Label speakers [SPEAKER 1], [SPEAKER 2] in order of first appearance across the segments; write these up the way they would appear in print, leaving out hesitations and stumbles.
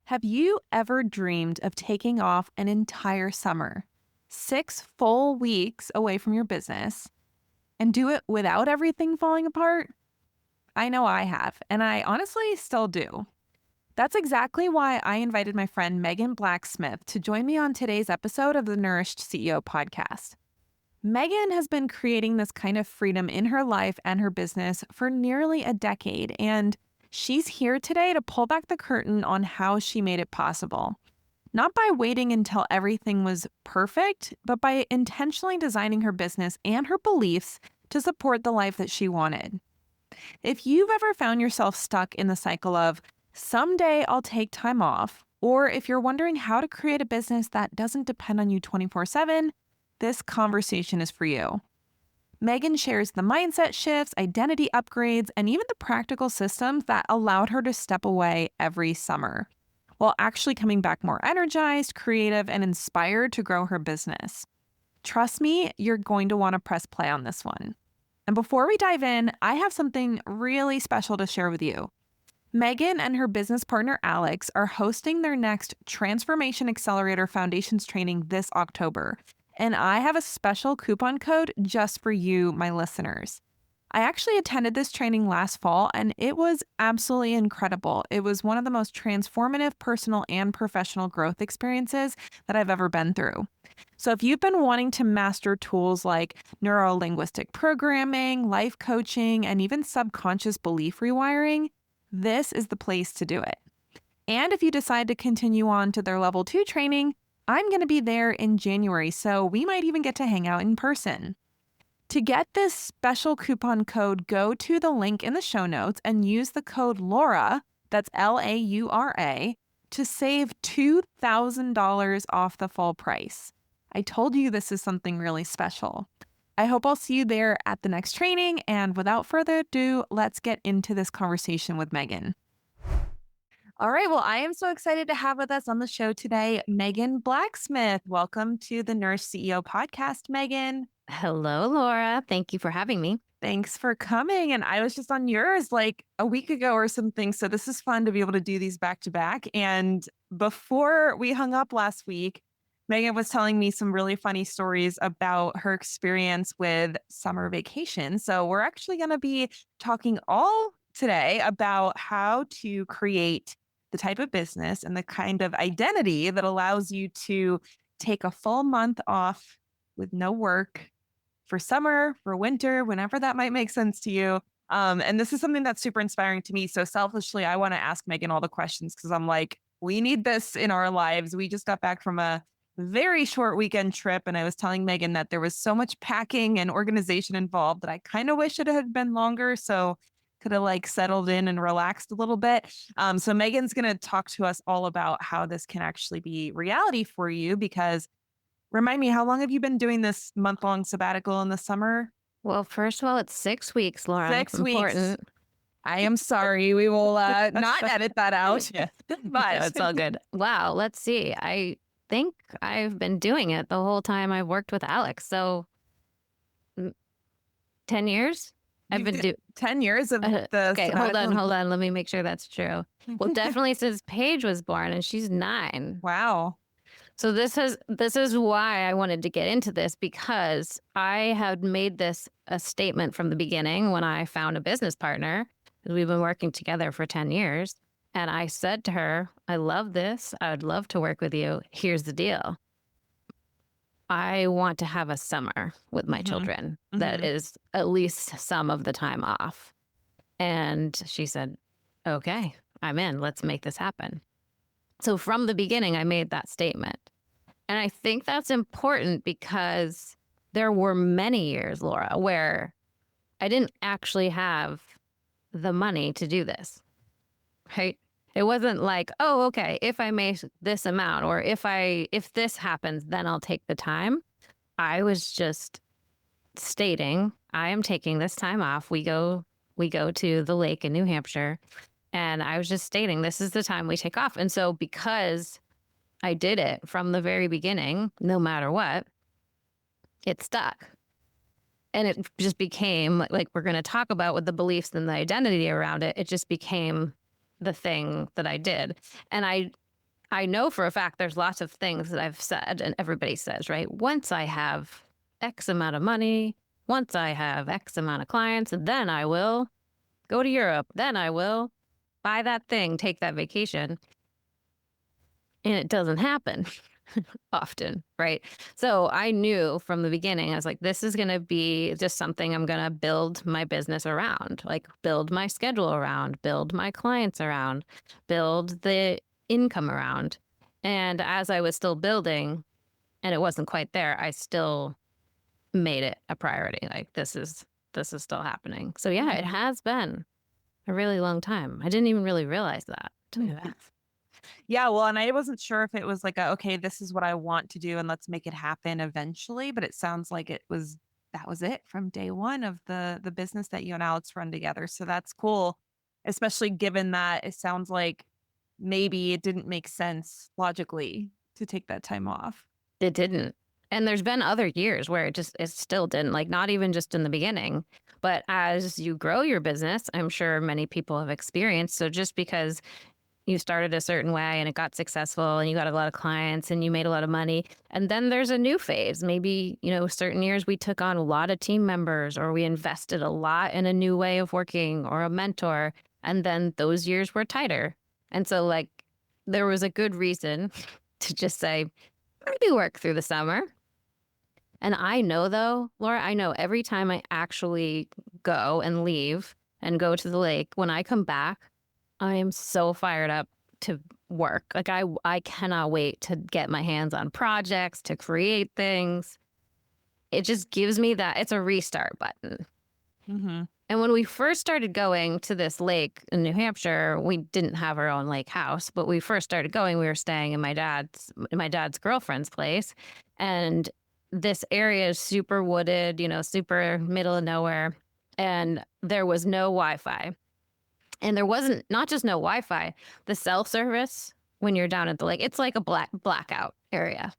[SPEAKER 1] Have you ever dreamed of taking off an entire summer, 6 full weeks away from your business, and do it without everything falling apart? I know I have, and I honestly still do. That's exactly why I invited my friend Megan Blacksmith to join me on today's episode of the Nourished CEO Podcast. Megan has been creating this kind of freedom in her life and her business for nearly a decade, and she's here today to pull back the curtain on how she made it possible. Not by waiting until everything was perfect, but by intentionally designing her business and her beliefs to support the life that she wanted. If you've ever found yourself stuck in the cycle of, someday I'll take time off, or if you're wondering how to create a business that doesn't depend on you 24/7, this conversation is for you. Megan shares the mindset shifts, identity upgrades, and even the practical systems that allowed her to step away every summer, while actually coming back more energized, creative, and inspired to grow her business. Trust me, you're going to want to press play on this one. And before we dive in, I have something really special to share with you. Megan and her business partner Alex are hosting their next Transformation Accelerator Foundations training this October. And I have a special coupon code just for you, my listeners. I actually attended this training last fall, and it was absolutely incredible. It was one of the most transformative personal and professional growth experiences that I've ever been through. So if you've been wanting to master tools like neuro-linguistic programming, life coaching, and even subconscious belief rewiring, this is the place to do it. And if you decide to continue on to their level 2 training, I'm going to be there in January, so we might even get to hang out in person. To get this special coupon code, go to the link in the show notes and use the code LAURA, that's LAURA, to save $2,000 off the full price. I told you this is something really special. I hope I'll see you there at the next training, and without further ado, let's get into this conversation with Megan. All right. Well, I am so excited to have with us on the show today, Megan Blacksmith. Welcome to the Nourished CEO Podcast, Megan.
[SPEAKER 2] Hello, Laura. Thank you for having me.
[SPEAKER 1] Thanks for coming. And I was just on yours like a week ago or something. So this is fun to be able to do these back to back. And before we hung up last week, Megan was telling me some really funny stories about her experience with summer vacation. So we're actually going to be talking all today about how to create the type of business and the kind of identity that allows you to take a full month off with no work for summer, for winter, whenever that might make sense to you. And this is something that's super inspiring to me. So selfishly, I want to ask Megan all the questions because I'm like, we need this in our lives. We just got back from a very short weekend trip. And I was telling Megan that there was so much packing and organization involved that I kind of wish it had been longer. So could have like settled in and relaxed a little bit. So Megan's going to talk to us all about how this can actually be reality for you, because remind me, how long have you been doing this month-long sabbatical in the summer?
[SPEAKER 2] Well, first of all, it's 6 weeks, Laura.
[SPEAKER 1] 6
[SPEAKER 2] It's important.
[SPEAKER 1] weeks. I am sorry. We will not edit that out.
[SPEAKER 2] Yeah.
[SPEAKER 1] But
[SPEAKER 2] No, it's all good. Wow. Let's see. I think I've been doing it the whole time I've worked with Alex. So 10 years? I've been doing
[SPEAKER 1] 10 years of the
[SPEAKER 2] okay,
[SPEAKER 1] sabbatical.
[SPEAKER 2] hold on. Let me make sure that's true. Well, definitely since Paige was born, and she's 9.
[SPEAKER 1] Wow.
[SPEAKER 2] So this is why I wanted to get into this, because I had made this a statement from the beginning when I found a business partner, because we've been working together for 10 years. And I said to her, I love this. I would love to work with you. Here's the deal. I want to have a summer with my children that is at least some of the time off. And she said, okay, I'm in. Let's make this happen. So from the beginning, I made that statement. And I think that's important because there were many years, Laura, where I didn't actually have the money to do this, right? It wasn't like, oh, okay, if I make this amount, or if this happens, then I'll take the time. I was just stating, I am taking this time off. We go to the lake in New Hampshire. And I was just stating, this is the time we take off. And so because I did it from the very beginning, no matter what, it stuck. And it just became, like we're going to talk about with the beliefs and the identity around it, it just became the thing that I did. And I I know for a fact there's lots of things that I've said and everybody says, right? Once I have X amount of money, once I have X amount of clients, then I will go to Europe. Then I will buy that thing, take that vacation. And it doesn't happen often, right? So I knew from the beginning, I was like, this is going to be just something I'm going to build my business around, like build my schedule around, build my clients around, build the income around. And as I was still building and it wasn't quite there, I still made it a priority. Like this is still happening. So yeah, it has been a really long time. I didn't even really realize that.
[SPEAKER 1] Yeah, well, and I wasn't sure if it was like okay, this is what I want to do and let's make it happen eventually, but it sounds like that was it from day one of the business that you and Alex run together. So that's cool, especially given that it sounds like maybe it didn't make sense logically to take that time off.
[SPEAKER 2] It didn't. And there's been other years where it still didn't, like not even just in the beginning, but as you grow your business, I'm sure many people have experienced. So just because you started a certain way and it got successful and you got a lot of clients and you made a lot of money. And then there's a new phase. Maybe, certain years we took on a lot of team members or we invested a lot in a new way of working or a mentor. And then those years were tighter. And so like there was a good reason to just say, maybe work through the summer. And I know though, Laura, I know every time I actually go and leave and go to the lake, when I come back, I am so fired up to work. Like I cannot wait to get my hands on projects, to create things. It just gives me that, it's a restart button.
[SPEAKER 1] Mm-hmm.
[SPEAKER 2] And when we first started going to this lake in New Hampshire, we didn't have our own lake house, but we first started going, we were staying in my dad's girlfriend's place. And this area is super wooded, super middle of nowhere. And there was no Wi-Fi. And there wasn't, not just no Wi-Fi, the cell service when you're down at the lake, it's like a blackout area,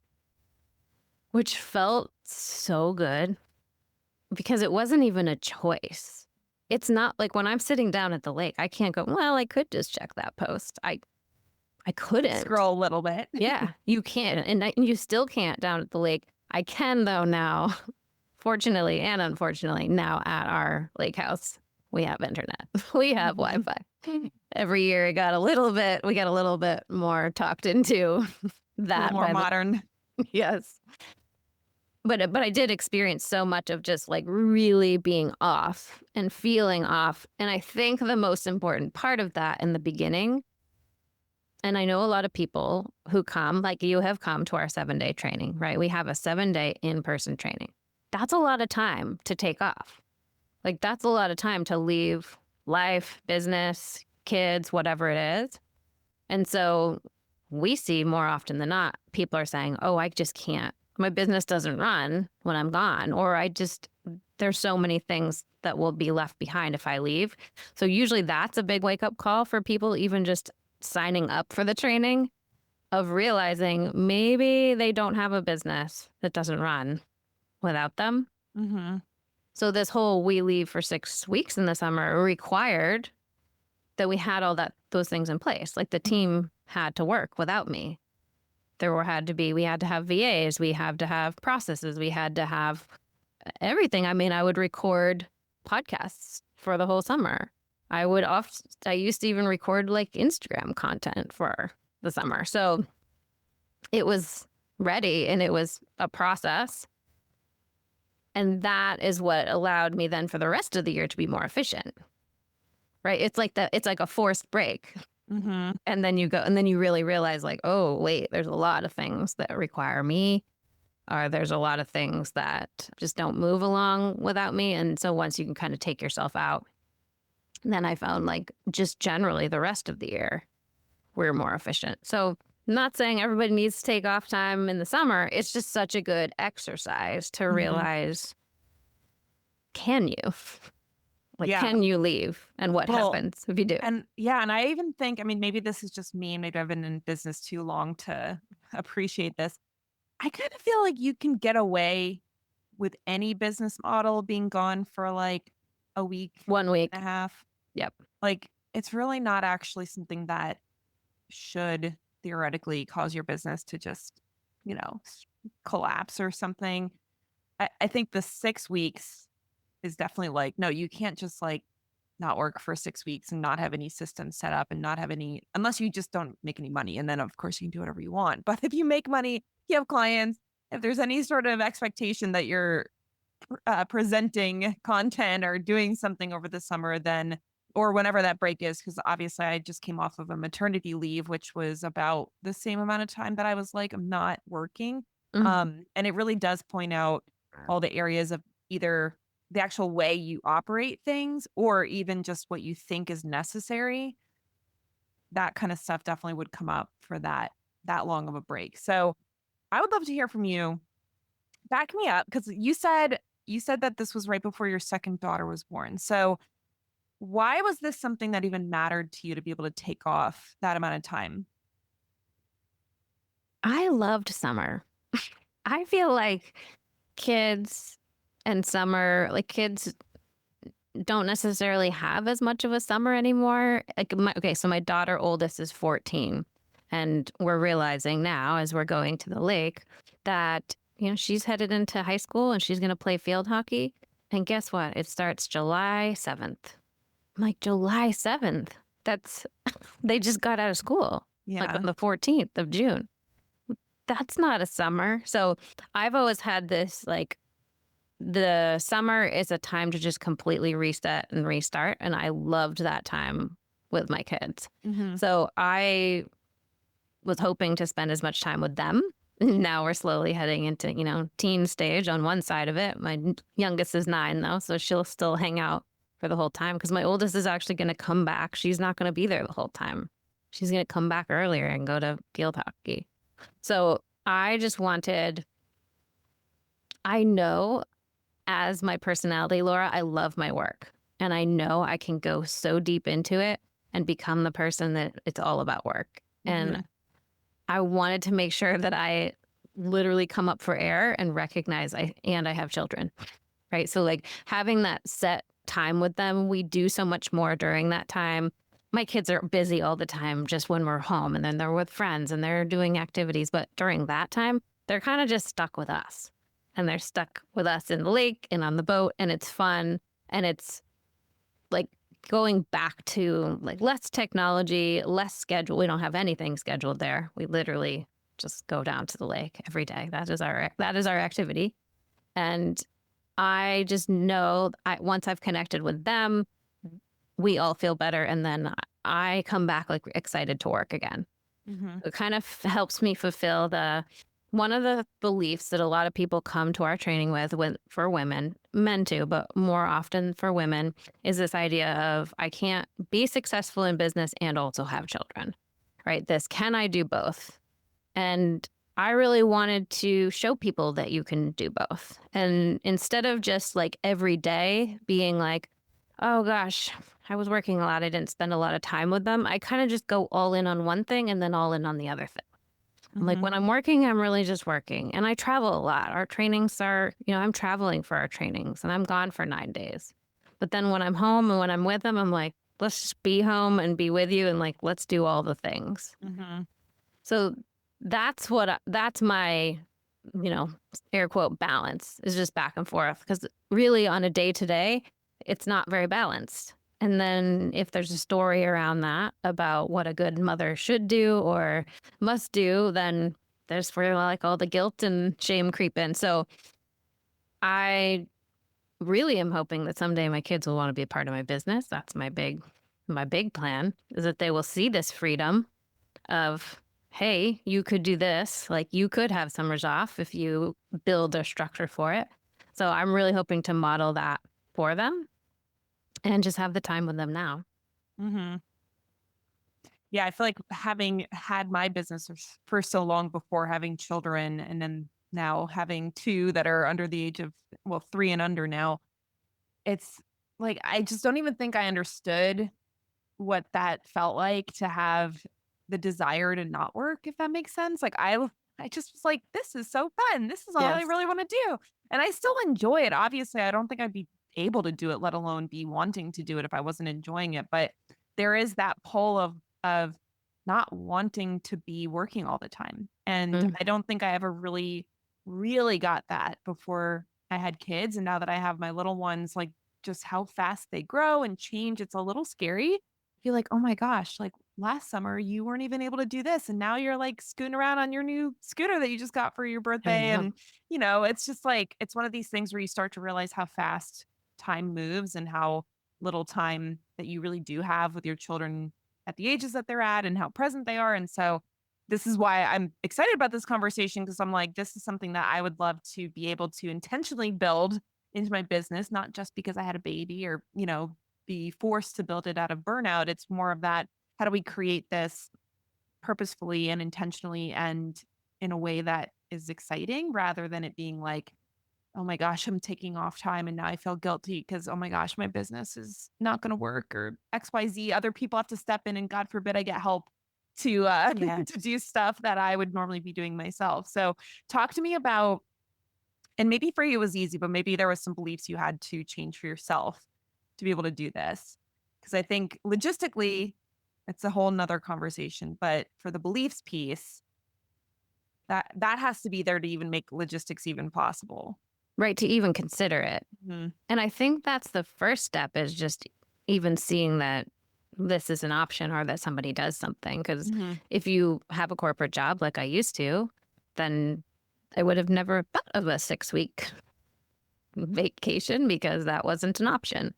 [SPEAKER 2] which felt so good because it wasn't even a choice. It's not like when I'm sitting down at the lake, I can't go, well, I could just check that post. I couldn't.
[SPEAKER 1] Scroll a little bit.
[SPEAKER 2] Yeah, you can't. And you still can't down at the lake. I can though now, fortunately and unfortunately, now at our lake house. We have internet. We have Wi-Fi. Every year we got a little bit more talked into that.
[SPEAKER 1] More modern.
[SPEAKER 2] Yes. But I did experience so much of just like really being off and feeling off. And I think the most important part of that in the beginning, and I know a lot of people who come, like you have come to our 7-day training, right? We have a 7-day in-person training. That's a lot of time to take off. Like that's a lot of time to leave life, business, kids, whatever it is. And so we see more often than not, people are saying, oh, I just can't. My business doesn't run when I'm gone. Or there's so many things that will be left behind if I leave. So usually that's a big wake up call for people, even just signing up for the training, of realizing maybe they don't have a business that doesn't run without them.
[SPEAKER 1] Mm-hmm.
[SPEAKER 2] So this whole we leave for 6 weeks in the summer required that we had those things in place. Like the team had to work without me. We had to have VAs, we had to have processes, we had to have everything. I mean, I would record podcasts for the whole summer. I used to even record like Instagram content for the summer. So it was ready and it was a process. And that is what allowed me then for the rest of the year to be more efficient, right? It's like a forced break.
[SPEAKER 1] Mm-hmm.
[SPEAKER 2] And then you really realize like, oh, wait, there's a lot of things that require me, or there's a lot of things that just don't move along without me. And so once you can kind of take yourself out, then I found like just generally the rest of the year, we're more efficient. So I'm not saying everybody needs to take off time in the summer. It's just such a good exercise to realize, can you? Can you leave? And what happens if you do?
[SPEAKER 1] And I even think, I mean, maybe this is just me. Maybe I've been in business too long to appreciate this. I kind of feel like you can get away with any business model being gone for like a week,
[SPEAKER 2] 1 week
[SPEAKER 1] and a half.
[SPEAKER 2] Yep.
[SPEAKER 1] Like it's really not actually something that should theoretically cause your business to just, collapse or something. I think the 6 weeks is definitely like, no, you can't just like not work for 6 weeks and not have any systems set up and not have any, unless you just don't make any money. And then, of course, you can do whatever you want. But if you make money, you have clients, if there's any sort of expectation that you're presenting content or doing something over the summer, then, or whenever that break is, because obviously I just came off of a maternity leave, which was about the same amount of time that I was like, I'm not working.
[SPEAKER 2] Mhm.
[SPEAKER 1] And it really does point out all the areas of either the actual way you operate things or even just what you think is necessary. That kind of stuff definitely would come up for that long of a break. So I would love to hear from you. Back me up, because you said that this was right before your second daughter was born. So why was this something that even mattered to you to be able to take off that amount of time?
[SPEAKER 2] I loved summer. I feel like kids and summer, like kids don't necessarily have as much of a summer anymore. Okay, so my daughter oldest is 14, and we're realizing now as we're going to the lake that, she's headed into high school and she's going to play field hockey. And guess what? It starts July 7th. I'm like, July 7th? That's, they just got out of school, like
[SPEAKER 1] Yeah.
[SPEAKER 2] on the 14th of June. That's not a summer. So I've always had this like, the summer is a time to just completely reset and restart. And I loved that time with my kids.
[SPEAKER 1] Hmm.
[SPEAKER 2] So I was hoping to spend as much time with them. Now we're slowly heading into, teen stage on one side of it. My youngest is 9 though, so she'll still hang out for the whole time because my oldest is actually going to come back. She's not going to be there the whole time. She's going to come back earlier and go to field hockey. So I just wanted, I know as my personality, Laura, I love my work. And I know I can go so deep into it and become the person that it's all about work. And I wanted to make sure that I literally come up for air and recognize I have children, right? So like having that set time with them, we do so much more during that time. My kids are busy all the time just when we're home, and then they're with friends and they're doing activities. But during that time, they're kind of just stuck with us. And they're stuck with us in the lake and on the boat, and it's fun. And it's like going back to like less technology, less schedule. We don't have anything scheduled there. We literally just go down to the lake every day. That is our activity. And I just know once I've connected with them, we all feel better. And then I come back like excited to work again.
[SPEAKER 1] Hmm.
[SPEAKER 2] It kind of helps me fulfill one of the beliefs that a lot of people come to our training with for women, men too, but more often for women, is this idea of I can't be successful in business and also have children, right? Can I do both? And I really wanted to show people that you can do both. And instead of just like every day being like, oh gosh, I was working a lot, I didn't spend a lot of time with them, I kind of just go all in on one thing and then all in on the other thing. I'm like, when I'm working, I'm really just working. And I travel a lot. Our trainings are, I'm traveling for our trainings and I'm gone for 9 days. But then when I'm home and when I'm with them, I'm like, let's just be home and be with you and like, let's do all the things.
[SPEAKER 1] Hmm.
[SPEAKER 2] So that's my, air quote balance is just back and forth. Because really on a day to day, it's not very balanced. And then if there's a story around that about what a good mother should do or must do, then there's where like all the guilt and shame creep in. So I really am hoping that someday my kids will want to be a part of my business. That's my big plan, is that they will see this freedom of, hey, you could do this. Like you could have summers off if you build a structure for it. So I'm really hoping to model that for them and just have the time with them now.
[SPEAKER 1] Hmm. Yeah, I feel like having had my business for so long before having children, and then now having two that are under the age of, well, 3 and under now, it's like I just don't even think I understood what that felt like to have the desire to not work, if that makes sense. Like I just was like, this is so fun. This is all I
[SPEAKER 2] Yes.
[SPEAKER 1] really want to do. And I still enjoy it. Obviously, I don't think I'd be able to do it, let alone be wanting to do it if I wasn't enjoying it. But there is that pull of not wanting to be working all the time. And
[SPEAKER 2] Mm.
[SPEAKER 1] I don't think I ever really, really got that before I had kids. And now that I have my little ones, like just how fast they grow and change, it's a little scary. You're like, oh my gosh, like last summer you weren't even able to do this. And now you're like scooting around on your new scooter that you just got for your
[SPEAKER 2] I
[SPEAKER 1] birthday.
[SPEAKER 2] know.
[SPEAKER 1] And, it's just like, it's one of these things where you start to realize how fast time moves and how little time that you really do have with your children at the ages that they're at and how present they are. And so this is why I'm excited about this conversation, because I'm like, this is something that I would love to be able to intentionally build into my business, not just because I had a baby or, be forced to build it out of burnout. It's more of that, how do we create this purposefully and intentionally and in a way that is exciting rather than it being like, oh my gosh, I'm taking off time and now I feel guilty because, oh my gosh, my business is not going to work or XYZ. Other people have to step in and God forbid I get help to
[SPEAKER 2] Yeah.
[SPEAKER 1] to do stuff that I would normally be doing myself. So talk to me about, and maybe for you it was easy, but maybe there was some beliefs you had to change for yourself to be able to do this. Because I think logistically, it's a whole nother conversation. But for the beliefs piece, that has to be there to even make logistics even possible.
[SPEAKER 2] Right. To even consider it.
[SPEAKER 1] Mhm.
[SPEAKER 2] And I think that's the first step, is just even seeing that this is an option or that somebody does something. Because
[SPEAKER 1] Mhm.
[SPEAKER 2] if you have a corporate job like I used to, then I would have never thought of a 6-week vacation because that wasn't an option.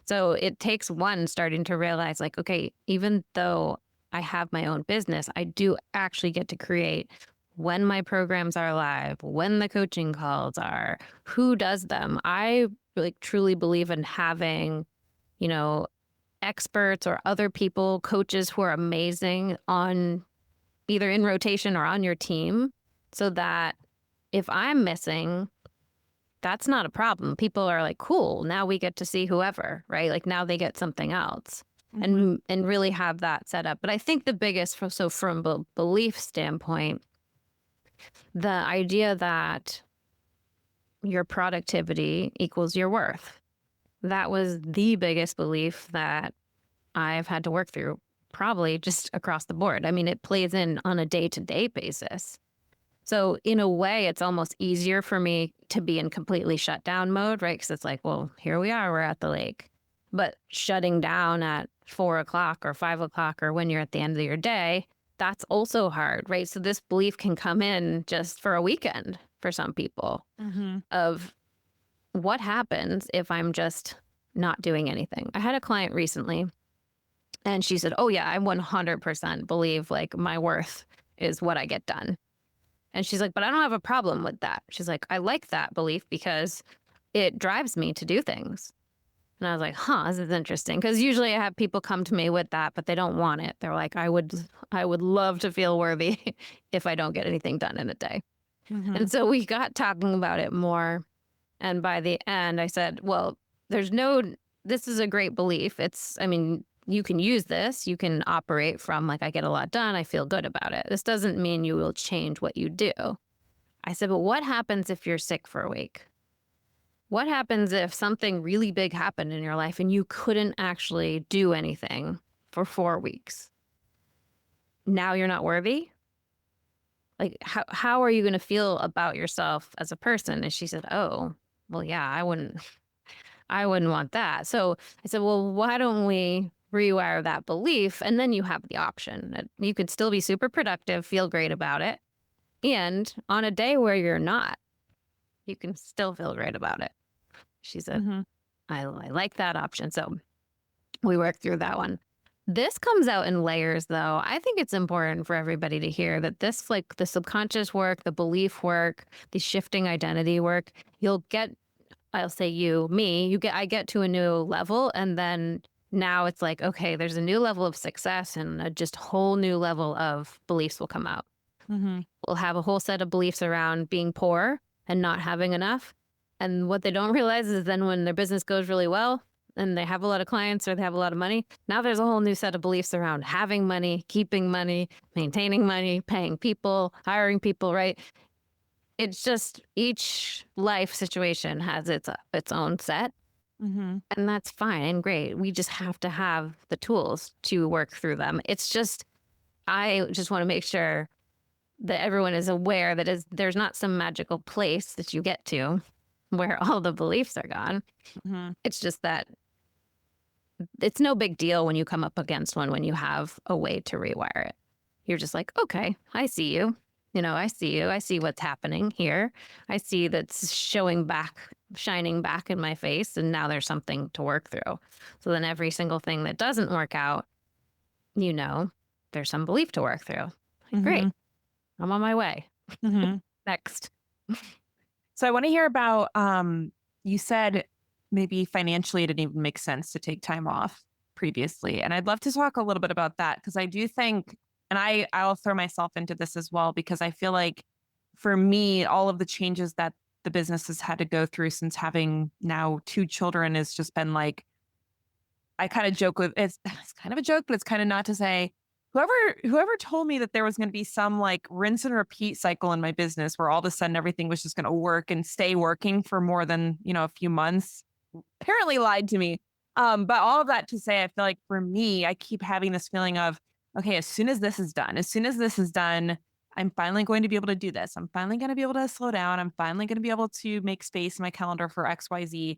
[SPEAKER 2] So it takes one starting to realize, like, okay, even though I have my own business, I do actually get to create when my programs are live, when the coaching calls are, who does them. I like truly believe in having, you know, experts or other people, coaches who are amazing on either in rotation or on your team, so that if I'm missing, that's not a problem. People are like, cool, now we get to see whoever, right? Like now they get something else.
[SPEAKER 1] Mhm.
[SPEAKER 2] And really have that set up. But I think the biggest, so from a belief standpoint, the idea that your productivity equals your worth, that was the biggest belief that I've had to work through, probably just across the board. I mean, it plays in on a day-to-day basis. So in a way, it's almost easier for me to be in completely shut down mode, right? Because it's like, well, here we are, we're at the lake. But shutting down at 4 o'clock or 5 o'clock or when you're at the end of your day, that's also hard, right? So this belief can come in just for a weekend for some people,
[SPEAKER 1] Mhm.
[SPEAKER 2] of what happens if I'm just not doing anything. I had a client recently and she said, oh yeah, I 100% believe like my worth is what I get done. And she's like, but I don't have a problem with that. She's like, I like that belief because it drives me to do things. And I was like, huh, this is interesting. Because usually I have people come to me with that, but they don't want it. They're like, I would love to feel worthy if I don't get anything done in a day.
[SPEAKER 1] Mhm.
[SPEAKER 2] And so we got talking about it more. And by the end, I said, well, this is a great belief. I mean, you can use this. You can operate from like, I get a lot done. I feel good about it. This doesn't mean you will change what you do. I said, but what happens if you're sick for a week? What happens if something really big happened in your life and you couldn't actually do anything for 4 weeks? Now you're not worthy? Like, how are you going to feel about yourself as a person? And she said, oh, well, yeah, I wouldn't want that. So I said, well, why don't we rewire that belief? And then you have the option that you could still be super productive, feel great about it. And on a day where you're not, you can still feel great about it. She said,
[SPEAKER 1] Mhm.
[SPEAKER 2] I like that option. So we worked through that one. This comes out in layers, though. I think it's important for everybody to hear that this, like the subconscious work, the belief work, the shifting identity work, you'll get, I'll say I get to a new level. And then now it's like, okay, there's a new level of success and a just whole new level of beliefs will come out.
[SPEAKER 1] Mhm.
[SPEAKER 2] We'll have a whole set of beliefs around being poor and not having enough. And what they don't realize is then when their business goes really well and they have a lot of clients or they have a lot of money, now there's a whole new set of beliefs around having money, keeping money, maintaining money, paying people, hiring people, right? It's just each life situation has its own set,
[SPEAKER 1] Mhm.
[SPEAKER 2] and that's fine and great. We just have to have the tools to work through them. It's just I just want to make sure that everyone is aware that there's not some magical place that you get to where all the beliefs are gone.
[SPEAKER 1] Mm-hmm.
[SPEAKER 2] It's just that it's no big deal when you come up against one, when you have a way to rewire it. You're just like, okay, I see you. I see you. I see what's happening here. I see that's shining back in my face. And now there's something to work through. So then every single thing that doesn't work out, there's some belief to work through.
[SPEAKER 1] Mm-hmm.
[SPEAKER 2] Great. I'm on my way.
[SPEAKER 1] Mm-hmm.
[SPEAKER 2] Next.
[SPEAKER 1] So I want to hear about, you said maybe financially it didn't even make sense to take time off previously. And I'd love to talk a little bit about that because I do think, and I'll throw myself into this as well, because I feel like for me, all of the changes that the business has had to go through since having now 2 children has just been like, I kind of joke with it's kind of a joke, but it's kind of not to say whoever told me that there was going to be some like rinse and repeat cycle in my business where all of a sudden everything was just going to work and stay working for more than, a few months, apparently lied to me. But all of that to say, I feel like for me, I keep having this feeling of, okay, as soon as this is done, I'm finally going to be able to do this. I'm finally going to be able to slow down. I'm finally going to be able to make space in my calendar for XYZ.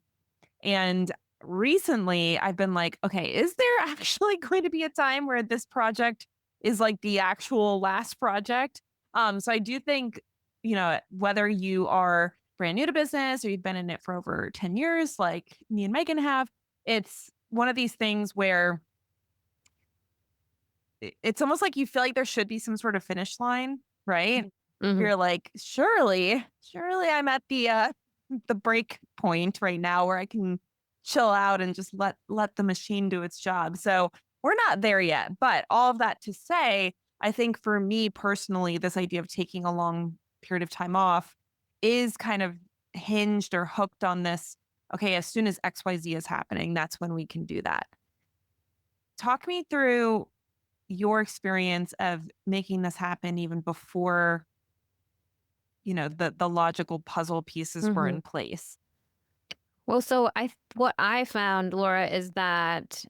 [SPEAKER 1] And recently I've been like, okay, is there actually going to be a time where this project is like the actual last project? So I do think, whether you are brand new to business or you've been in it for over 10 years, like me and Megan have, it's one of these things where it's almost like you feel like there should be some sort of finish line, right?
[SPEAKER 2] Mm-hmm.
[SPEAKER 1] You're like, surely I'm at the break point right now where I can chill out and just let the machine do its job. So we're not there yet. But all of that to say, I think for me personally, this idea of taking a long period of time off is kind of hinged or hooked on this. Okay, as soon as XYZ is happening, that's when we can do that. Talk me through your experience of making this happen even before, the logical puzzle pieces were in place.
[SPEAKER 2] Well, so what I found, Laura, is that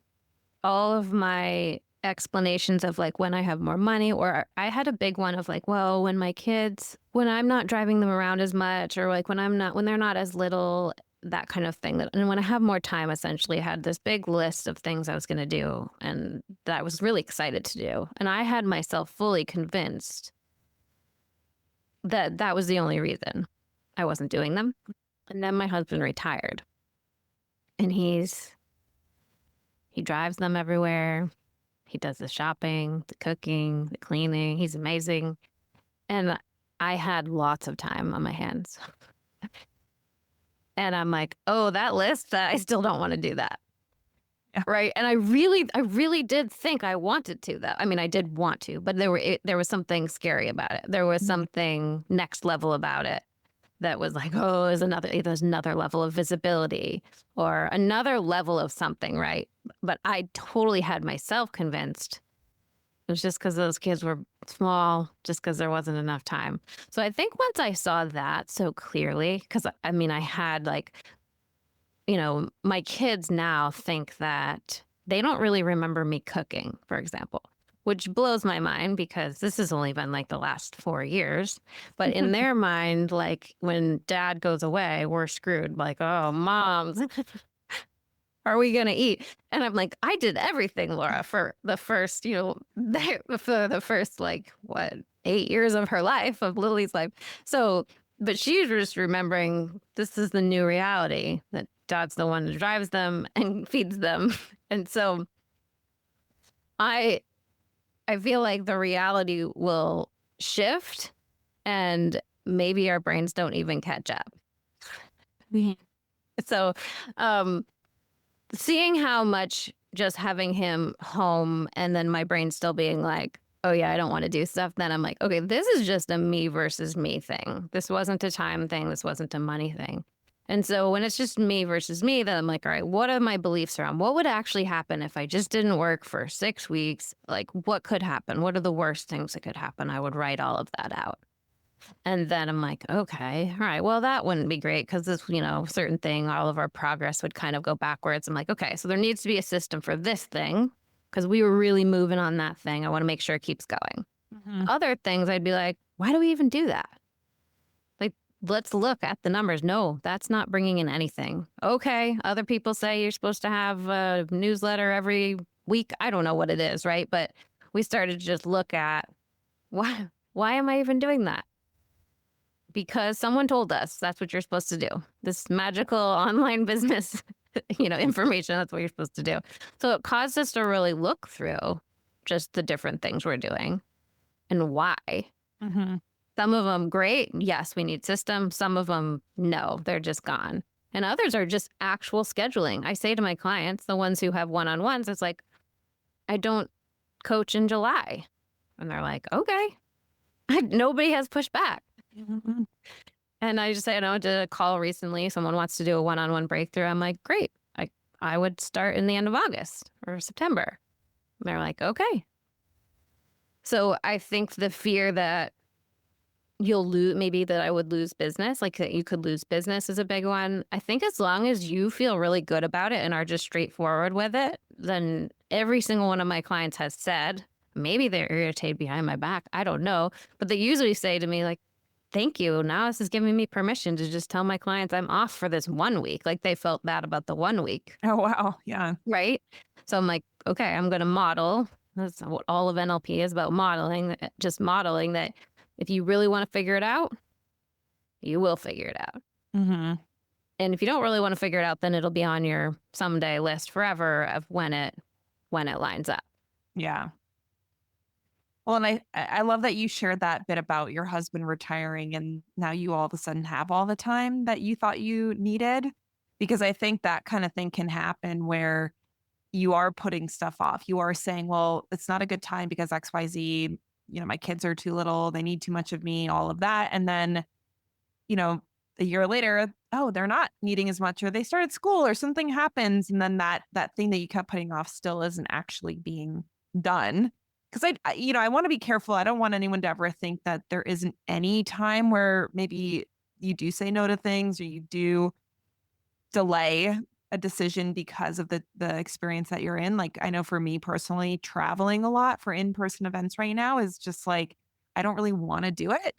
[SPEAKER 2] all of my explanations of like when I have more money, or I had a big one of like, well, when I'm not driving them around as much, or like when they're not as little, that kind of thing. And when I have more time, essentially, I had this big list of things I was going to do and that I was really excited to do. And I had myself fully convinced that was the only reason I wasn't doing them. And then my husband retired, and he drives them everywhere. He does the shopping, the cooking, the cleaning. He's amazing. And I had lots of time on my hands. And I'm like, oh, that list, I still don't want to do that.
[SPEAKER 1] Yeah.
[SPEAKER 2] Right. And I really did think I wanted to, though. I mean, I did want to, but there was something scary about it. There was something next level about it that was like, oh, there's another level of visibility or another level of something. Right. But I totally had myself convinced it was just because those kids were small, just because there wasn't enough time. So I think once I saw that so clearly, because I mean, I had like, my kids now think that they don't really remember me cooking, for example, which blows my mind because this has only been like the last 4 years. But in their mind, like when dad goes away, we're screwed. Like, oh, moms, are we going to eat? And I'm like, I did everything, Laura, for the first, for the first, 8 years of her life, of Lily's life. So, but she's just remembering this is the new reality, that dad's the one that drives them and feeds them. And so I feel like the reality will shift and maybe our brains don't even catch up. So, seeing how much just having him home and then my brain still being like, oh yeah, I don't want to do stuff. Then I'm like, okay, this is just a me versus me thing. This wasn't a time thing. This wasn't a money thing. And so when it's just me versus me, then I'm like, all right, what are my beliefs around? What would actually happen if I just didn't work for 6 weeks? Like, what could happen? What are the worst things that could happen? I would write all of that out. And then I'm like, okay, all right, well, that wouldn't be great because this, certain thing, all of our progress would kind of go backwards. I'm like, okay, so there needs to be a system for this thing. because we were really moving on that thing. I want to make sure it keeps going. Other things, I'd be like, why do we even do that? Like, let's look at the numbers. No, that's not bringing in anything. Okay, other people say you're supposed to have a newsletter every week. I don't know what it is, right? But we started to just look at why am I even doing that? Because someone told us that's what you're supposed to do. This magical online business, information, that's what you're supposed to do. So it caused us to really look through just the different things we're doing and why. Some of them, great. Yes, we need systems. Some of them, no, they're just gone. And others are just actual scheduling. I say to my clients, the ones who have one-on-ones, it's like, I don't coach in July. And they're like, okay. Nobody has pushed back. And I just said, I did a call recently. Someone wants to do a one-on-one breakthrough. I'm like, great. I would start in the end of August or September. And they're like, okay. So I think the fear that you'll lose, maybe that I would lose business, like that you could lose business is a big one. I think as long as you feel really good about it and are just straightforward with it, then every single one of my clients has said, maybe they're irritated behind my back. I don't know. But they usually say to me, like, thank you. Now this is giving me permission to just tell my clients I'm off for this 1 week. Like they felt bad about the 1 week.
[SPEAKER 1] Oh, wow. Yeah.
[SPEAKER 2] Right. So I'm like, okay, I'm going to model. That's what all of NLP is about, modeling, just modeling that if you really want to figure it out, you will figure it out. And if you don't really want to figure it out, then it'll be on your someday list forever of when it lines up.
[SPEAKER 1] Yeah. Well, and I love that you shared that bit about your husband retiring and now you all of a sudden have all the time that you thought you needed, because I think that kind of thing can happen where you are putting stuff off. You are saying, well, it's not a good time because XYZ, my kids are too little, they need too much of me, all of that. And then, a year later, oh, they're not needing as much, or they started school or something happens. And then that thing that you kept putting off still isn't actually being done. Because I want to be careful. I don't want anyone to ever think that there isn't any time where maybe you do say no to things or you do delay a decision because of the experience that you're in. Like I know for me personally, traveling a lot for in-person events right now is just like, I don't really want to do it.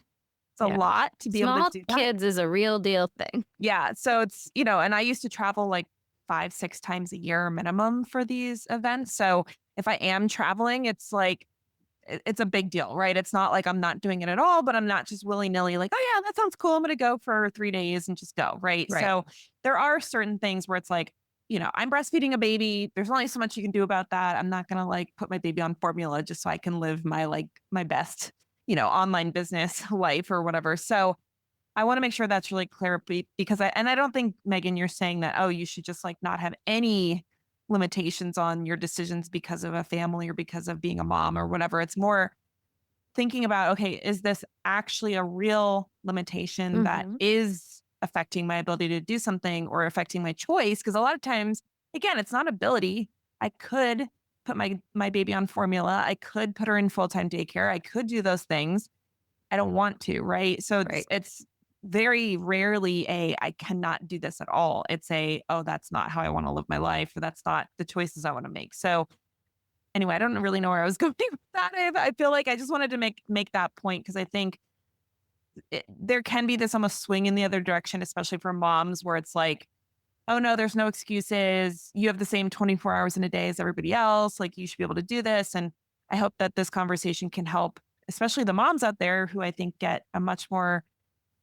[SPEAKER 1] It's a lot to be able to do that.
[SPEAKER 2] Small kids is a real deal thing.
[SPEAKER 1] Yeah. So it's, and I used to travel like 5-6 times a year minimum for these events. So if I am traveling, it's like, it's a big deal, right? It's not like I'm not doing it at all, but I'm not just willy-nilly like, oh yeah, that sounds cool. I'm going to go for 3 days and just go. Right. So there are certain things where it's like, I'm breastfeeding a baby. There's only so much you can do about that. I'm not going to like put my baby on formula just so I can live my best, online business life or whatever. So I want to make sure that's really clear because I don't think, Megan, you're saying that, oh, you should just like not have any limitations on your decisions because of a family or because of being a mom or whatever. It's more thinking about, okay, is this actually a real limitation that is affecting my ability to do something or affecting my choice? Because a lot of times, again, it's not ability. I could put my baby on formula. I could put her in full-time daycare. I could do those things. I don't want to, right? So it's very rarely I cannot do this at all. It's oh, that's not how I want to live my life, or that's not the choices I want to make. So anyway, I don't really know where I was going with that. I feel like I just wanted to make that point because I think there can be this almost swing in the other direction, especially for moms, where it's like, oh no, there's no excuses. You have the same 24 hours in a day as everybody else. Like you should be able to do this. And I hope that this conversation can help, especially the moms out there who I think get a much more,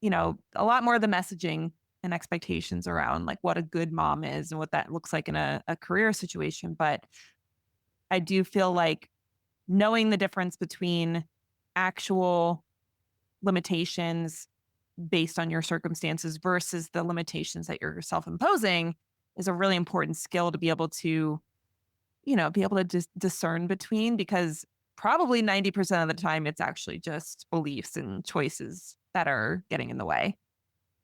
[SPEAKER 1] a lot more of the messaging and expectations around like what a good mom is and what that looks like in a career situation. But I do feel like knowing the difference between actual limitations based on your circumstances versus the limitations that you're self-imposing is a really important skill to be able to, just discern between, because probably 90% of the time it's actually just beliefs and choices that are getting in the way.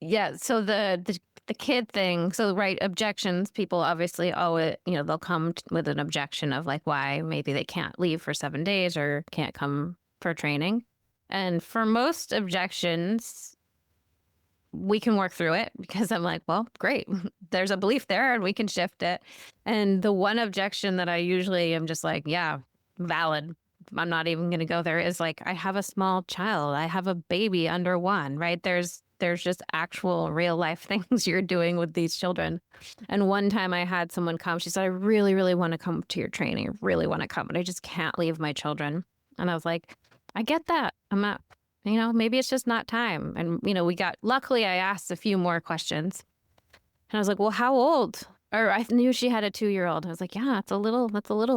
[SPEAKER 2] Yeah. So the kid thing. So objections. People obviously they'll come with an objection of like why maybe they can't leave for 7 days or can't come for training. And for most objections, we can work through it, because I'm like, well, great. There's a belief there and we can shift it. And the one objection that I usually am just like, yeah, valid, I'm not even going to go there, is like, I have a small child. I have a baby under 1, right? There's just actual real life things you're doing with these children. And one time I had someone come, she said, I really, really want to come to your training. I really want to come, but I just can't leave my children. And I was like, I get that. I'm not, maybe it's just not time. And, luckily I asked a few more questions, and I was like, well, how old? Or I knew she had a 2-year-old. I was like, yeah, that's a little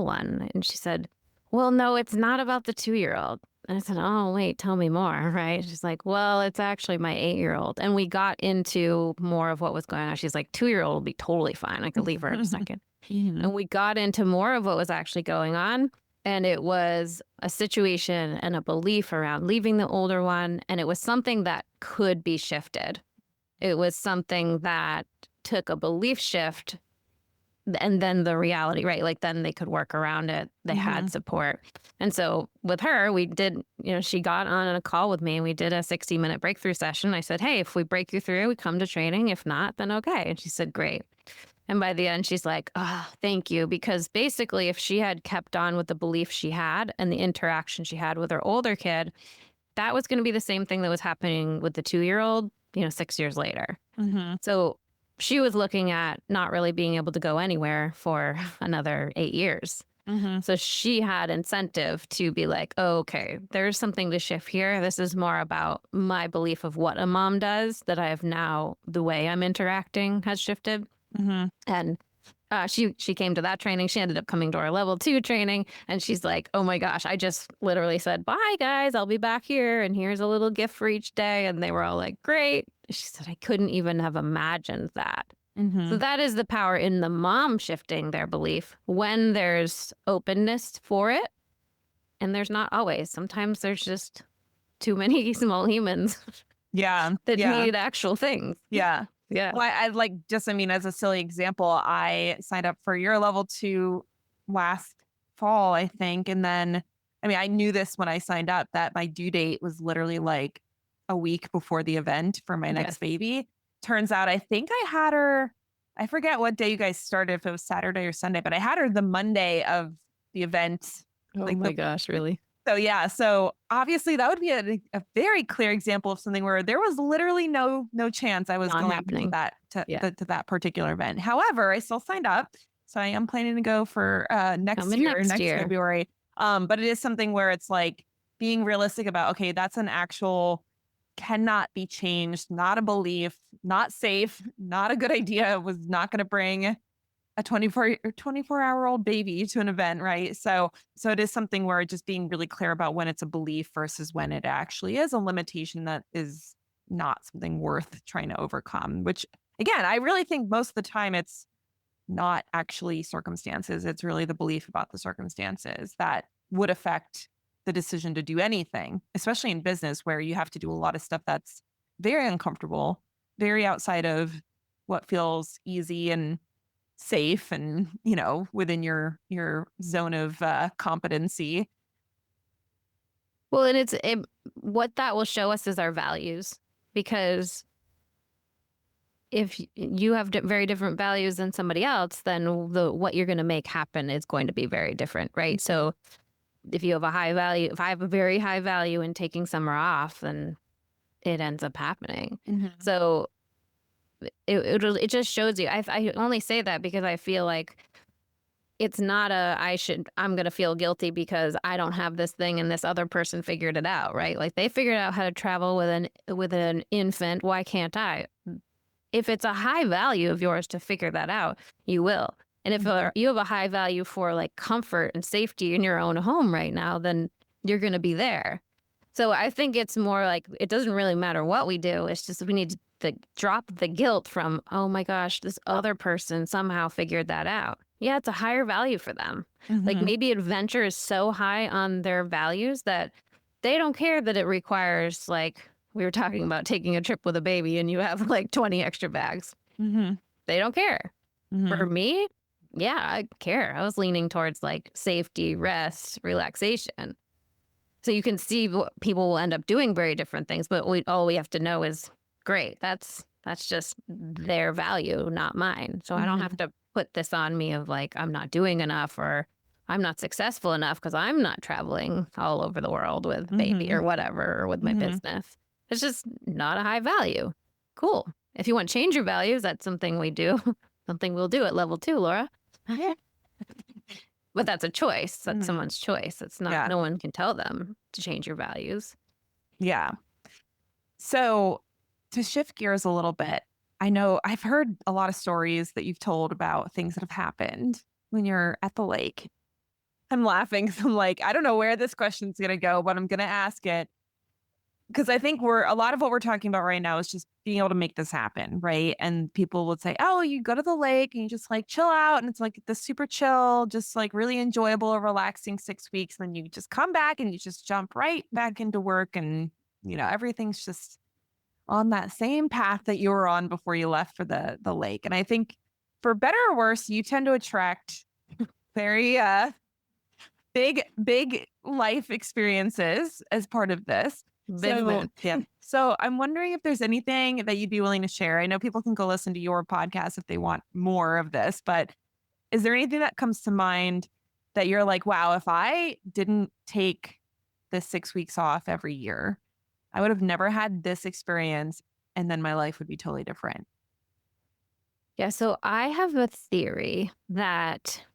[SPEAKER 2] one. And she said, well, no, it's not about the 2-year-old. And I said, oh, wait, tell me more, right? She's like, well, it's actually my 8-year-old. And we got into more of what was going on. She's like, 2-year-old will be totally fine. I could leave her in a second. And we got into more of what was actually going on. And it was a situation and a belief around leaving the older one. And it was something that could be shifted. It was something that took a belief shift, and then the reality, right? Like, then they could work around it. They had support. And so with her, we did, she got on a call with me and we did a 60-minute breakthrough session. I said, hey, if we break you through, we come to training. If not, then okay. And she said, great. And by the end, she's like, oh, thank you. Because basically, if she had kept on with the belief she had and the interaction she had with her older kid, that was going to be the same thing that was happening with the 2-year-old, 6 years later. So she was looking at not really being able to go anywhere for another 8 years. So she had incentive to be like, oh, okay, there's something to shift here. This is more about my belief of what a mom does, that I have now, the way I'm interacting has shifted. And she came to that training. She ended up coming to our level 2 training. And she's like, oh my gosh, I just literally said, bye guys, I'll be back here. And here's a little gift for each day. And they were all like, great. She said, I couldn't even have imagined that. So that is the power in the mom shifting their belief when there's openness for it. And there's not always. Sometimes there's just too many small humans that need actual things.
[SPEAKER 1] Yeah.
[SPEAKER 2] Yeah.
[SPEAKER 1] Well, I like, just, as a silly example, I signed up for your level 2 last fall, I think. And then, I knew this when I signed up, that my due date was literally like a week before the event for my next baby. Turns out, I think I had her, I forget what day you guys started, if it was Saturday or Sunday, but I had her the Monday of the event.
[SPEAKER 2] Oh my gosh, really?
[SPEAKER 1] So yeah, so obviously that would be a very clear example of something where there was literally no chance I was
[SPEAKER 2] Not
[SPEAKER 1] going
[SPEAKER 2] happening.
[SPEAKER 1] to that particular event. However, I still signed up, so I am planning to go for next year. February. But it is something where it's like being realistic about, okay, that's an actual, cannot be changed, not a belief, not safe, not a good idea, was not going to bring a 24-hour-old baby to an event, right? So it is something where just being really clear about when it's a belief versus when it actually is a limitation that is not something worth trying to overcome, which, again, I really think most of the time it's not actually circumstances. It's really the belief about the circumstances that would affect the decision to do anything, especially in business where you have to do a lot of stuff that's very uncomfortable, very outside of what feels easy and safe and, within your zone of competency.
[SPEAKER 2] Well, and what that will show us is our values, because if you have very different values than somebody else, then what you're going to make happen is going to be very different, right? So if you have a high value, if I have a very high value in taking summer off, then it ends up happening. So it just shows you. I only say that because I feel like it's not I'm going to feel guilty because I don't have this thing and this other person figured it out, right? Like, they figured out how to travel with an infant. Why can't I? If it's a high value of yours to figure that out, you will. And if you have a high value for like comfort and safety in your own home right now, then you're going to be there. So I think it's more like, it doesn't really matter what we do. It's just we need to drop the guilt from, oh my gosh, this other person somehow figured that out. Yeah, it's a higher value for them. Like, maybe adventure is so high on their values that they don't care that it requires, like, we were talking about taking a trip with a baby and you have like 20 extra bags. They don't care. For me, yeah, I care. I was leaning towards like safety, rest, relaxation. So you can see people will end up doing very different things, but all we have to know is great. That's just their value, not mine. So I don't have to put this on me of like, I'm not doing enough or I'm not successful enough because I'm not traveling all over the world with baby or whatever, or with my business. It's just not a high value. Cool. If you want to change your values, that's something we do. Something we'll do at level 2, Laura. But that's a choice. That's someone's choice. It's not, no one can tell them to change your values.
[SPEAKER 1] Yeah. So to shift gears a little bit, I know I've heard a lot of stories that you've told about things that have happened when you're at the lake. I'm laughing because I'm like, I don't know where this question's going to go, but I'm going to ask it. Because I think a lot of what we're talking about right now is just being able to make this happen, right? And people would say, oh, you go to the lake and you just like chill out. And it's like the super chill, just like really enjoyable, relaxing 6 weeks. And then you just come back and you just jump right back into work. And, everything's just on that same path that you were on before you left for the lake. And I think for better or worse, you tend to attract very big life experiences as part of this. So I'm wondering if there's anything that you'd be willing to share. I know people can go listen to your podcast if they want more of this, but is there anything that comes to mind that you're like, wow, if I didn't take the 6 weeks off every year, I would have never had this experience and then my life would be totally different?
[SPEAKER 2] Yeah, so I have a theory that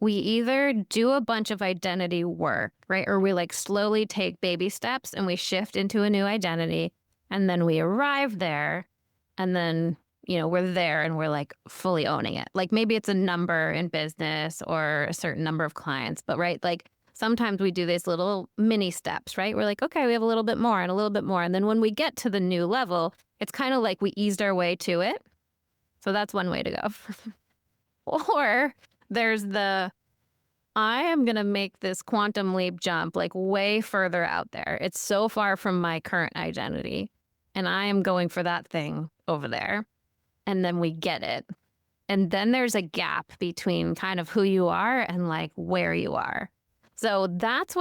[SPEAKER 2] we either do a bunch of identity work, right? Or we like slowly take baby steps and we shift into a new identity. And then we arrive there and then, we're there and we're like fully owning it. Like maybe it's a number in business or a certain number of clients, but right, like sometimes we do these little mini steps, right? We're like, okay, we have a little bit more and a little bit more. And then when we get to the new level, it's kind of like we eased our way to it. So that's one way to go. Or there's I am going to make this quantum leap jump like way further out there. It's so far from my current identity. And I am going for that thing over there. And then we get it. And then there's a gap between kind of who you are and like where you are. So that's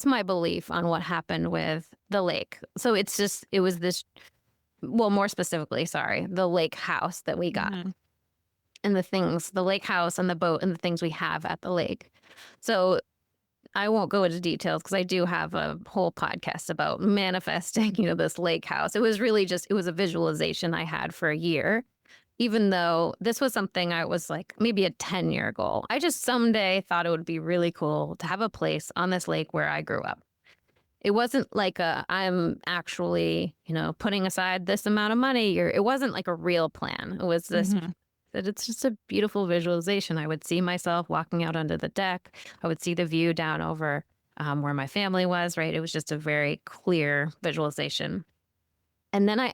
[SPEAKER 2] my belief on what happened with the lake. So it was this, well, more specifically, the lake house that we got. And the lake house and the boat and the things we have at the lake. So I won't go into details because I do have a whole podcast about manifesting, this lake house. It was really it was a visualization I had for a year, even though this was something I was like maybe a 10-year goal. I just someday thought it would be really cool to have a place on this lake where I grew up. It wasn't like I'm actually, putting aside this amount of money. It wasn't like a real plan. It was this that it's just a beautiful visualization. I would see myself walking out onto the deck. I would see the view down over where my family was, right? It was just a very clear visualization. And then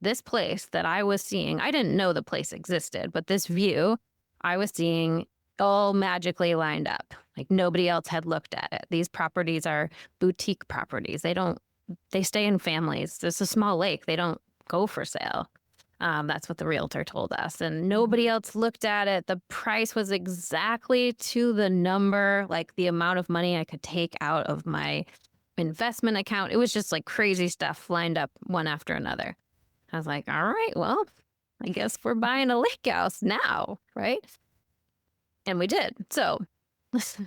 [SPEAKER 2] this place that I was seeing, I didn't know the place existed, but this view I was seeing all magically lined up. Like nobody else had looked at it. These properties are boutique properties. They stay in families. It's a small lake. They don't go for sale. That's what the realtor told us. And nobody else looked at it. The price was exactly to the number, like the amount of money I could take out of my investment account. It was just like crazy stuff lined up one after another. I was like, all right, well, I guess we're buying a lake house now, right? And we did. So this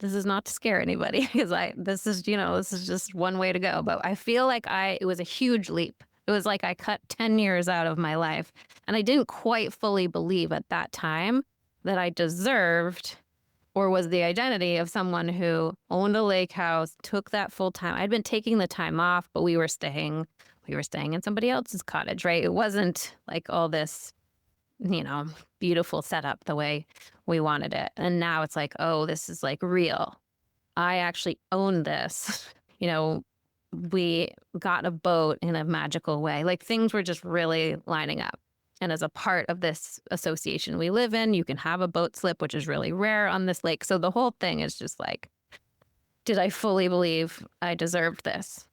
[SPEAKER 2] is not to scare anybody because this is just one way to go. But I feel like it was a huge leap. It was like I cut 10 years out of my life. And I didn't quite fully believe at that time that I deserved or was the identity of someone who owned a lake house, took that full time. I'd been taking the time off, but we were staying in somebody else's cottage, right? It wasn't like all this, beautiful setup the way we wanted it. And now it's like, oh, this is like real. I actually own this. We got a boat in a magical way. Like things were just really lining up. And as a part of this association we live in, you can have a boat slip, which is really rare on this lake. So the whole thing is just like, did I fully believe I deserved this?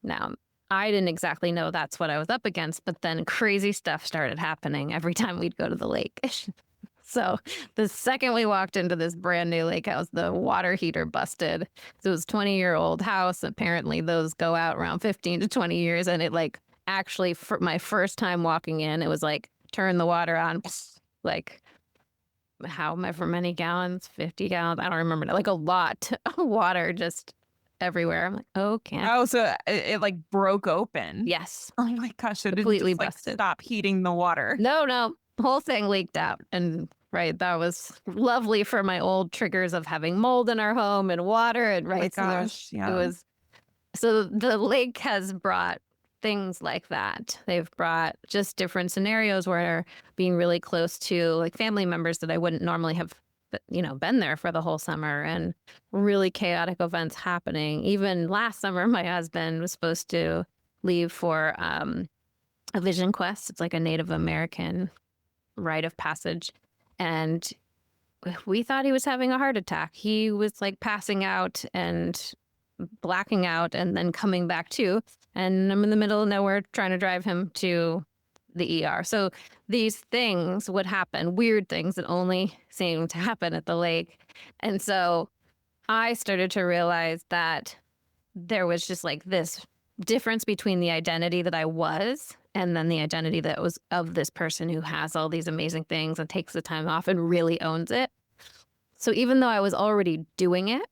[SPEAKER 2] Now, I didn't exactly know that's what I was up against, but then crazy stuff started happening every time we'd go to the lake. So the second we walked into this brand new lake house, the water heater busted. It was a 20-year-old house. Apparently those go out around 15 to 20 years. And it like actually, for my first time walking in, it was like, turn the water on, like, however many gallons, 50 gallons, I don't remember, like a lot of water just everywhere. I'm like, okay.
[SPEAKER 1] Oh, so it like broke open.
[SPEAKER 2] Yes.
[SPEAKER 1] Oh my gosh. So it didn't
[SPEAKER 2] Completely
[SPEAKER 1] just like
[SPEAKER 2] busted.
[SPEAKER 1] stop heating the water.
[SPEAKER 2] No, the whole thing leaked out. And right, that was lovely for my old triggers of having mold in our home and water. And right, so
[SPEAKER 1] Gosh.
[SPEAKER 2] it
[SPEAKER 1] Yeah.
[SPEAKER 2] was, so the lake has brought things like that. They've brought just different scenarios where being really close to like family members that I wouldn't normally have, been there for the whole summer, and really chaotic events happening. Even last summer, my husband was supposed to leave for a vision quest. It's like a Native American rite of passage. And we thought he was having a heart attack. He was like passing out and blacking out and then coming back to. And I'm in the middle of nowhere trying to drive him to the ER. So these things would happen, weird things that only seem to happen at the lake. And so I started to realize that there was just like this difference between the identity that I was and then the identity that was of this person who has all these amazing things and takes the time off and really owns it. So even though I was already doing it,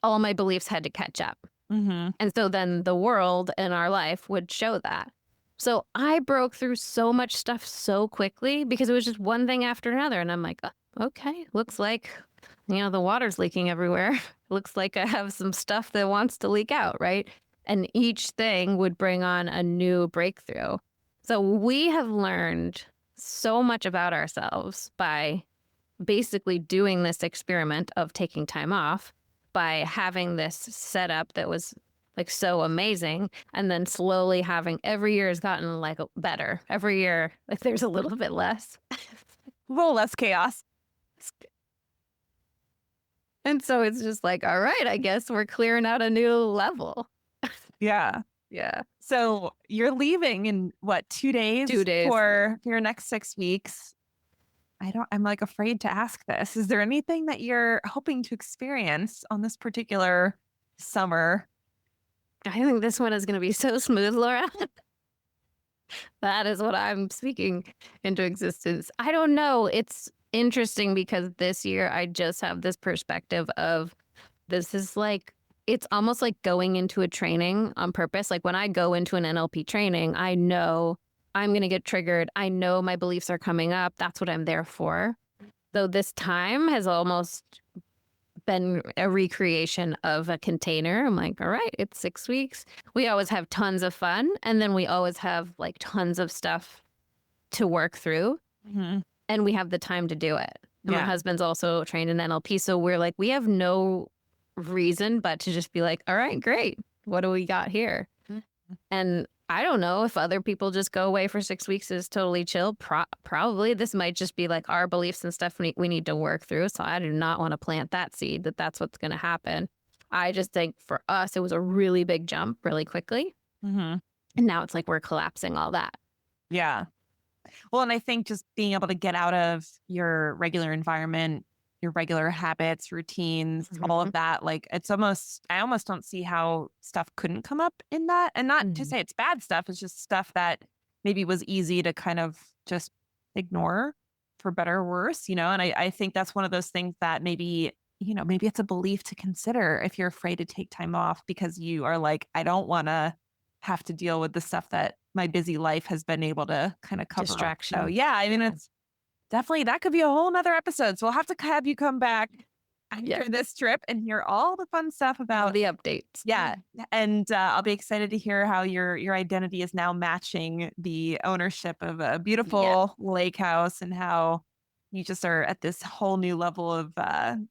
[SPEAKER 2] all my beliefs had to catch up.
[SPEAKER 1] Mm-hmm.
[SPEAKER 2] And so then the world and our life would show that. So I broke through so much stuff so quickly because it was just one thing after another. And I'm like, okay, looks like, the water's leaking everywhere. Looks like I have some stuff that wants to leak out, right? And each thing would bring on a new breakthrough. So we have learned so much about ourselves by basically doing this experiment of taking time off, by having this setup that was like so amazing, and then slowly having every year has gotten like better. Every year, like there's a little bit less.
[SPEAKER 1] A little less chaos.
[SPEAKER 2] And so it's just like, all right, I guess we're clearing out a new level.
[SPEAKER 1] Yeah.
[SPEAKER 2] Yeah.
[SPEAKER 1] So you're leaving in what, 2 days?
[SPEAKER 2] 2 days.
[SPEAKER 1] For your next 6 weeks. I'm like afraid to ask this. Is there anything that you're hoping to experience on this particular summer?
[SPEAKER 2] I think this one is going to be so smooth, Laura. That is what I'm speaking into existence. I don't know. It's interesting because this year I just have this perspective of this is like, it's almost like going into a training on purpose. Like when I go into an NLP training, I know I'm going to get triggered. I know my beliefs are coming up. That's what I'm there for. Though this time has almost been a recreation of a container. I'm like, all right, it's 6 weeks. We always have tons of fun. And then we always have like tons of stuff to work through.
[SPEAKER 1] Mm-hmm.
[SPEAKER 2] And we have the time to do it. And
[SPEAKER 1] Yeah.
[SPEAKER 2] my husband's also trained in NLP. So we're like, we have no reason but to just be like, all right, great. What do we got here?
[SPEAKER 1] Mm-hmm.
[SPEAKER 2] And I don't know if other people just go away for 6 weeks is totally chill. Probably this might just be like our beliefs and stuff we need to work through. So I do not want to plant that seed that that's what's going to happen. I just think for us, it was a really big jump really quickly.
[SPEAKER 1] Mm-hmm.
[SPEAKER 2] And now it's like we're collapsing all that.
[SPEAKER 1] Yeah. Well, and I think just being able to get out of your regular environment, your regular habits, routines, all of that, like I almost don't see how stuff couldn't come up in that. And not to say it's bad stuff, it's just stuff that maybe was easy to kind of just ignore for better or worse, And I think that's one of those things that maybe it's a belief to consider if you're afraid to take time off because you are like, I don't want to have to deal with the stuff that my busy life has been able to kind of cover.
[SPEAKER 2] Distraction.
[SPEAKER 1] So yeah, I mean, it's definitely, that could be a whole nother episode. So we'll have to have you come back after this trip and hear all the fun stuff about
[SPEAKER 2] the updates.
[SPEAKER 1] Yeah. And I'll be excited to hear how your identity is now matching the ownership of a beautiful lake house and how you just are at this whole new level of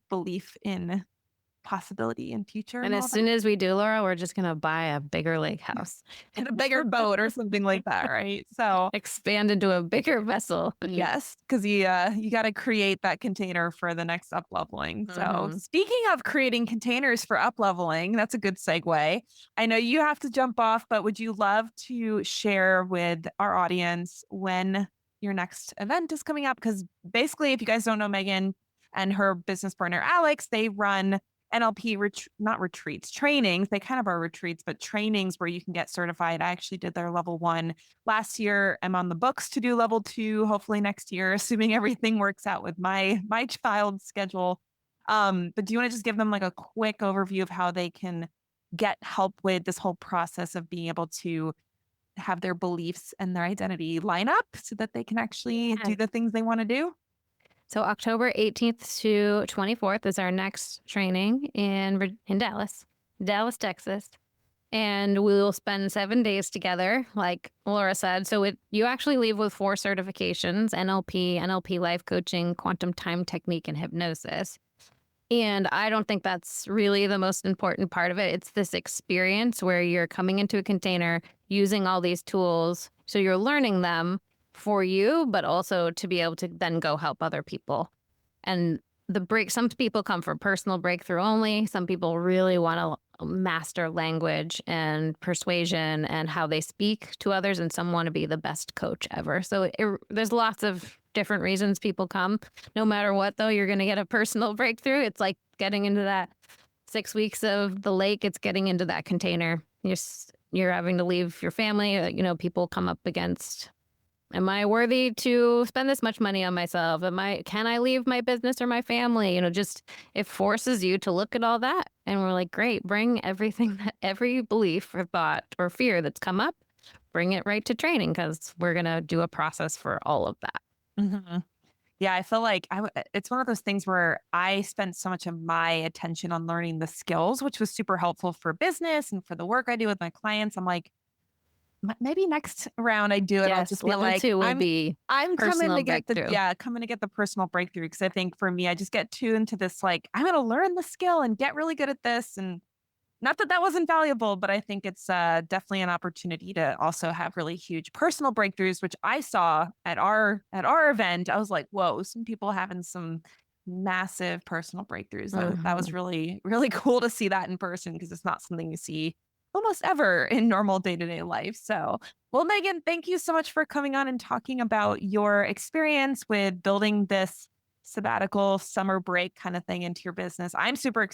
[SPEAKER 1] belief in possibility and future.
[SPEAKER 2] And as soon as we do, Laura, we're just going to buy a bigger lake house
[SPEAKER 1] and a bigger boat or something like that, right? So
[SPEAKER 2] expand into a bigger vessel.
[SPEAKER 1] Yes, because you got to create that container for the next up leveling. So speaking of creating containers for up leveling, that's a good segue. I know you have to jump off, but would you love to share with our audience when your next event is coming up? Because basically, if you guys don't know Megan and her business partner, Alex, they run not retreats, trainings. They kind of are retreats, but trainings where you can get certified. I actually did their level 1 last year. I'm on the books to do level 2, hopefully next year, assuming everything works out with my child's schedule. But do you want to just give them like a quick overview of how they can get help with this whole process of being able to have their beliefs and their identity line up so that they can actually do the things they want to do?
[SPEAKER 2] So October 18th to 24th is our next training in Dallas, Texas. And we will spend 7 days together, like Laura said. So you actually leave with 4 certifications: NLP life coaching, quantum time technique, and hypnosis. And I don't think that's really the most important part of it. It's this experience where you're coming into a container using all these tools. So you're learning them for you, but also to be able to then go help other people. And some people come for personal breakthrough only. Some people really want to master language and persuasion and how they speak to others. And some want to be the best coach ever. So there's lots of different reasons people come. No matter what, though, you're going to get a personal breakthrough. It's like getting into that 6 weeks of the lake. It's getting into that container. You're having to leave your family. People come up against, am I worthy to spend this much money on myself? Can I leave my business or my family? It forces you to look at all that. And we're like, great, bring every belief or thought or fear that's come up, bring it right to training, because we're going to do a process for all of that.
[SPEAKER 1] Mm-hmm. Yeah, I feel like it's one of those things where I spent so much of my attention on learning the skills, which was super helpful for business and for the work I do with my clients. I'm like, maybe next round I do it.
[SPEAKER 2] Yes,
[SPEAKER 1] I'll just be
[SPEAKER 2] level
[SPEAKER 1] like,
[SPEAKER 2] 2 will be
[SPEAKER 1] I'm coming to get
[SPEAKER 2] breakthrough.
[SPEAKER 1] coming to get the personal breakthrough. Because I think for me, I just get tuned to this, like, I'm going to learn the skill and get really good at this. And not that wasn't valuable, but I think it's definitely an opportunity to also have really huge personal breakthroughs, which I saw at our event. I was like, whoa, some people having some massive personal breakthroughs. That was really, really cool to see that in person, because it's not something you see almost ever in normal day-to-day life. So, well, Megan, thank you so much for coming on and talking about your experience with building this sabbatical summer break kind of thing into your business. I'm super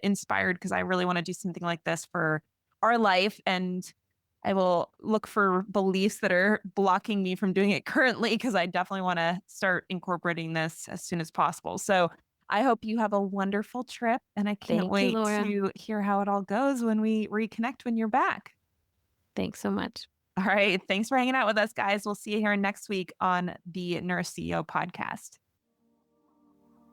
[SPEAKER 1] inspired, because I really want to do something like this for our life. And I will look for beliefs that are blocking me from doing it currently, because I definitely want to start incorporating this as soon as possible. So I hope you have a wonderful trip, and I can't wait to hear how it all goes when we reconnect when you're back.
[SPEAKER 2] Thanks so much.
[SPEAKER 1] All right. Thanks for hanging out with us, guys. We'll see you here next week on the Nourished CEO Podcast.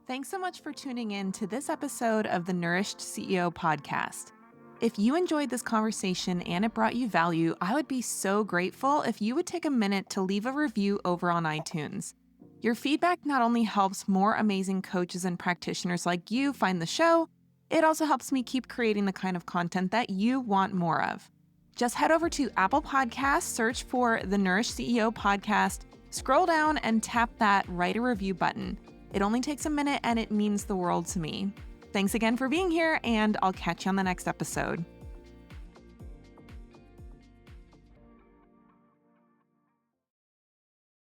[SPEAKER 1] Thanks so much for tuning in to this episode of the Nourished CEO Podcast. If you enjoyed this conversation and it brought you value, I would be so grateful if you would take a minute to leave a review over on iTunes. Your feedback not only helps more amazing coaches and practitioners like you find the show, it also helps me keep creating the kind of content that you want more of. Just head over to Apple Podcasts, search for the Nourished CEO Podcast, scroll down and tap that write a review button. It only takes a minute and it means the world to me. Thanks again for being here, and I'll catch you on the next episode.